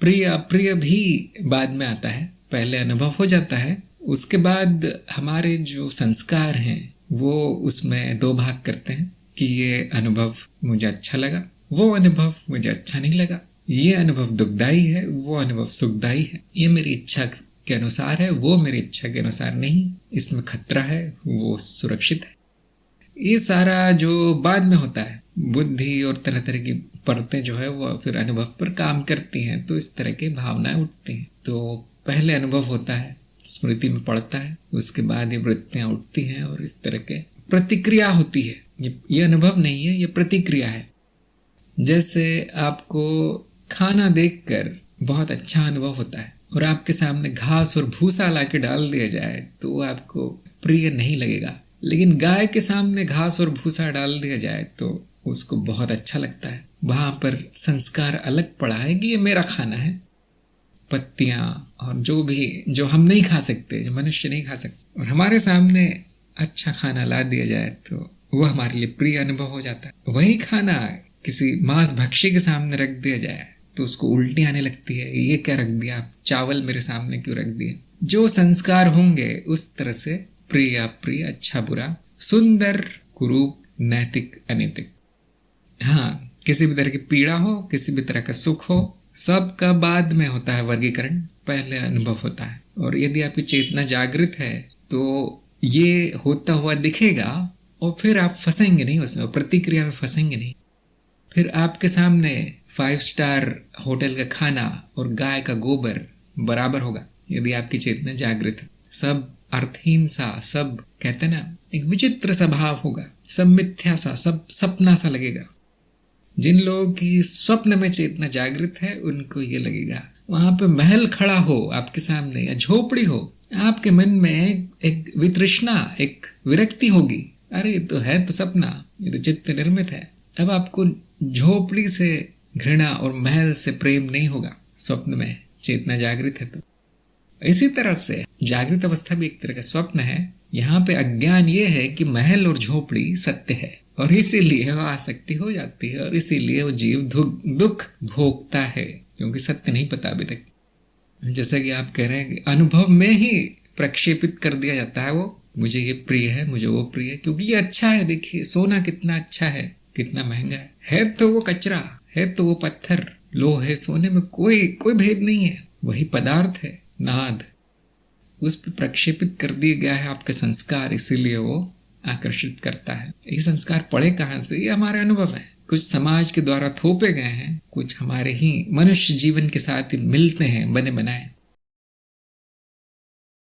प्रिय अप्रिय भी बाद में आता है, पहले अनुभव हो जाता है, उसके बाद हमारे जो संस्कार हैं वो उसमें दो भाग करते हैं कि ये अनुभव मुझे अच्छा लगा, वो अनुभव मुझे अच्छा नहीं लगा, ये अनुभव दुखदाई है, वो अनुभव सुखदाई है, ये मेरी इच्छा के अनुसार है, वो मेरी इच्छा के अनुसार नहीं, इसमें खतरा है, वो सुरक्षित है। ये सारा जो बाद में होता है, बुद्धि और तरह तरह की परतें जो है वो फिर अनुभव पर काम करती हैं, तो इस तरह की भावनाएं उठती हैं। तो पहले अनुभव होता है, स्मृति में पड़ता है, उसके बाद ये वृत्तियां उठती हैं और इस तरह के प्रतिक्रिया होती है। ये अनुभव नहीं है, ये प्रतिक्रिया है। जैसे आपको खाना देखकर बहुत अच्छा अनुभव होता है और आपके सामने घास और भूसा लाके डाल दिया जाए तो आपको प्रिय नहीं लगेगा, लेकिन गाय के सामने घास और भूसा डाल दिया जाए तो उसको बहुत अच्छा लगता है। वहां पर संस्कार अलग पड़ा है कि ये मेरा खाना है। पत्तियां और जो हम नहीं खा सकते, जो मनुष्य नहीं खा सकते, और हमारे सामने अच्छा खाना ला दिया जाए तो वो हमारे लिए प्रिय अनुभव हो जाता है। वही खाना किसी मांस भक्षी के सामने रख दिया जाए तो उसको उल्टी आने लगती है, ये क्या रख दिया आप, चावल मेरे सामने क्यों रख दिए। जो संस्कार होंगे उस तरह से प्रिय अप्रिय, अच्छा बुरा, सुंदर कुरूप, नैतिक अनैतिक। हाँ, किसी भी तरह की पीड़ा हो, किसी भी तरह का सुख हो, सबका बाद में होता है वर्गीकरण, पहले अनुभव होता है। और यदि आपकी चेतना जागृत है तो ये होता हुआ दिखेगा और फिर आप फंसेंगे नहीं उसमें, प्रतिक्रिया में फंसेंगे नहीं। फिर आपके सामने 5 स्टार होटल का खाना और गाय का गोबर बराबर होगा यदि आपकी चेतना जागृत है। सब अर्थहीन सा, सब कहते हैं ना, एक विचित्र सा भाव होगा, सब मिथ्या सा, सब सपना सा लगेगा। जिन लोगों की स्वप्न में चेतना जागृत है उनको ये लगेगा। वहां पे महल खड़ा हो आपके सामने या झोपड़ी हो, आपके मन में एक वितृष्णा, एक विरक्ति होगी, अरे ये तो है तो सपना, ये तो चित्त निर्मित है। अब आपको झोपड़ी से घृणा और महल से प्रेम नहीं होगा स्वप्न में, चेतना जागृत है तो। इसी तरह से जागृत अवस्था भी एक तरह का स्वप्न है। यहाँ पे अज्ञान ये है कि महल और झोपड़ी सत्य है और इसीलिए वो आसक्ति हो जाती है और इसीलिए वो जीव दुख भोगता है, क्योंकि सत्य नहीं पता अभी तक। जैसा कि आप कह रहे हैं कि अनुभव में ही प्रक्षेपित कर दिया जाता है, वो मुझे ये प्रिय है, मुझे वो प्रिय है, क्योंकि ये अच्छा है। देखिए सोना कितना अच्छा है, कितना महंगा है तो वो कचरा है, तो वो पत्थर, लोहे सोने में कोई भेद नहीं है, वही पदार्थ है, नाद उस पर प्रक्षेपित कर दिया गया है आपका संस्कार, इसीलिए वो आकर्षित करता है। ये संस्कार पड़े कहाँ से? ये हमारे अनुभव है, कुछ समाज के द्वारा थोपे गए हैं, कुछ हमारे ही मनुष्य जीवन के साथ मिलते हैं बने बनाए।